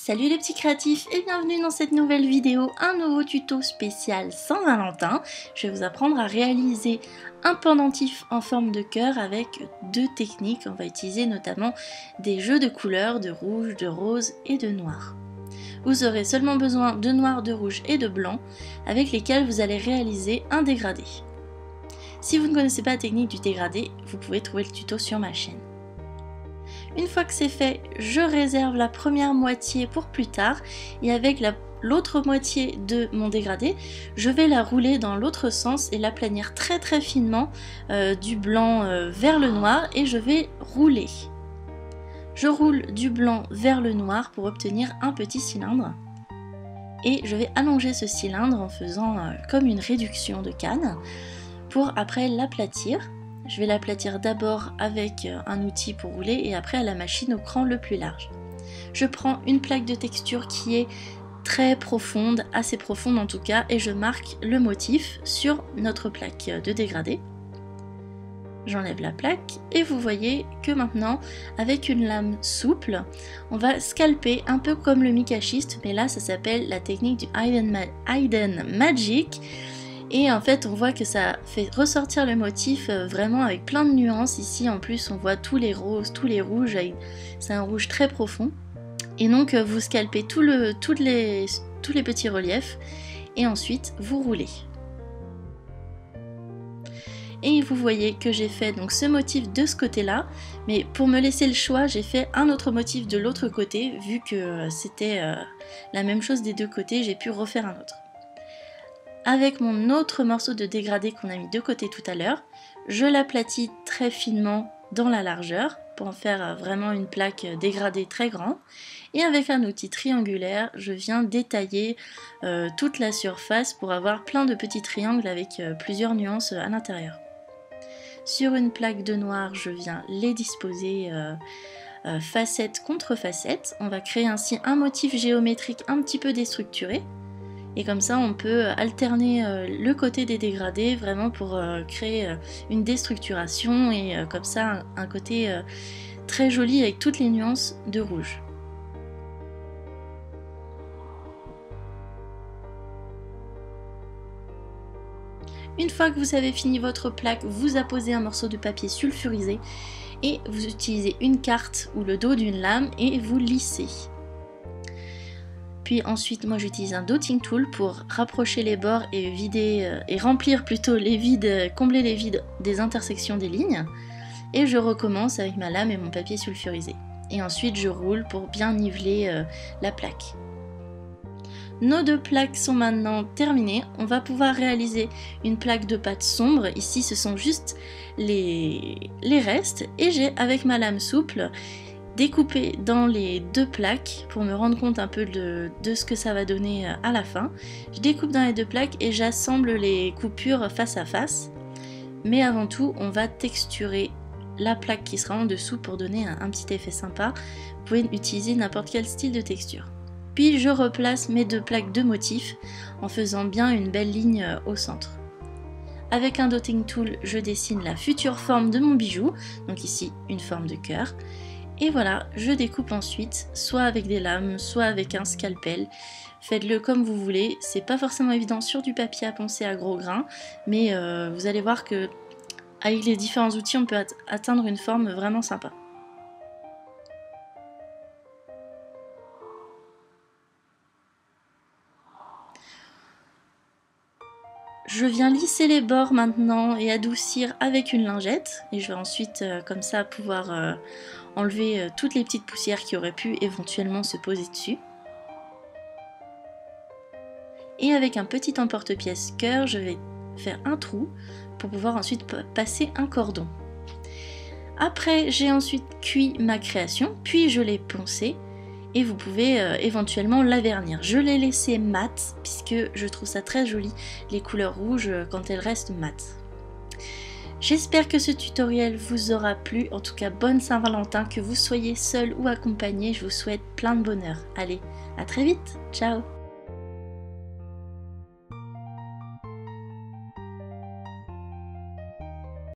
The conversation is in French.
Salut les petits créatifs et bienvenue dans cette nouvelle vidéo, un nouveau tuto spécial Saint-Valentin. Je vais vous apprendre à réaliser un pendentif en forme de cœur avec deux techniques. On va utiliser notamment des jeux de couleurs, de rouge, de rose et de noir. Vous aurez seulement besoin de noir, de rouge et de blanc avec lesquels vous allez réaliser un dégradé. Si vous ne connaissez pas la technique du dégradé, vous pouvez trouver le tuto sur ma chaîne. Une fois que c'est fait, je réserve la première moitié pour plus tard et avec l'autre moitié de mon dégradé, je vais la rouler dans l'autre sens et l'aplanir très finement du blanc vers le noir et je vais rouler. Je roule du blanc vers le noir pour obtenir un petit cylindre et je vais allonger ce cylindre en faisant comme une réduction de canne pour après l'aplatir. Je vais l'aplatir d'abord avec un outil pour rouler et après à la machine au cran le plus large. Je prends une plaque de texture qui est très profonde, assez profonde en tout cas, et je marque le motif sur notre plaque de dégradé. J'enlève la plaque et vous voyez que maintenant, avec une lame souple, on va scalper un peu comme le mica-schiste, mais là ça s'appelle la technique du Hidden Magic. Et en fait on voit que ça fait ressortir le motif vraiment avec plein de nuances. Ici en plus on voit tous les roses, tous les rouges, c'est un rouge très profond. Et donc vous scalpez tous les petits reliefs et ensuite vous roulez. Et vous voyez que j'ai fait donc ce motif de ce côté là, mais pour me laisser le choix j'ai fait un autre motif de l'autre côté. Vu que c'était la même chose des deux côtés, j'ai pu refaire un autre. Avec mon autre morceau de dégradé qu'on a mis de côté tout à l'heure, je l'aplatis très finement dans la largeur pour en faire vraiment une plaque dégradée très grande. Et avec un outil triangulaire, je viens détailler toute la surface pour avoir plein de petits triangles avec plusieurs nuances à l'intérieur. Sur une plaque de noir, je viens les disposer facette contre facette. On va créer ainsi un motif géométrique un petit peu déstructuré. Et comme ça on peut alterner le côté des dégradés vraiment pour créer une déstructuration et comme ça un côté très joli avec toutes les nuances de rouge. Une fois que vous avez fini votre plaque, vous apposez un morceau de papier sulfurisé et vous utilisez une carte ou le dos d'une lame et vous lissez. Puis ensuite, moi j'utilise un dotting tool pour rapprocher les bords et vider et remplir plutôt les vides, combler les vides des intersections des lignes. Et je recommence avec ma lame et mon papier sulfurisé. Et ensuite je roule pour bien niveler la plaque. Nos deux plaques sont maintenant terminées. On va pouvoir réaliser une plaque de pâte sombre. Ici ce sont juste les restes. Et j'ai avec ma lame souple découper dans les deux plaques pour me rendre compte un peu de ce que ça va donner à la fin. Je découpe dans les deux plaques et j'assemble les coupures face à face. Mais avant tout, on va texturer la plaque qui sera en dessous pour donner un petit effet sympa. Vous pouvez utiliser n'importe quel style de texture. Puis je replace mes deux plaques de motifs en faisant bien une belle ligne au centre. Avec un dotting tool, je dessine la future forme de mon bijou. Donc ici, une forme de cœur. Et voilà, je découpe ensuite, soit avec des lames, soit avec un scalpel. Faites-le comme vous voulez, c'est pas forcément évident sur du papier à poncer à gros grains, mais vous allez voir que avec les différents outils, on peut atteindre une forme vraiment sympa. Je viens lisser les bords maintenant et adoucir avec une lingette. Et je vais ensuite, comme ça, pouvoir enlever toutes les petites poussières qui auraient pu éventuellement se poser dessus. Et avec un petit emporte-pièce cœur, je vais faire un trou pour pouvoir ensuite passer un cordon. Après, j'ai ensuite cuit ma création, puis je l'ai poncée. Et vous pouvez éventuellement la vernir. Je l'ai laissé mat puisque je trouve ça très joli, les couleurs rouges quand elles restent mat. J'espère que ce tutoriel vous aura plu. En tout cas, bonne Saint-Valentin, que vous soyez seul ou accompagné. Je vous souhaite plein de bonheur. Allez, à très vite. Ciao.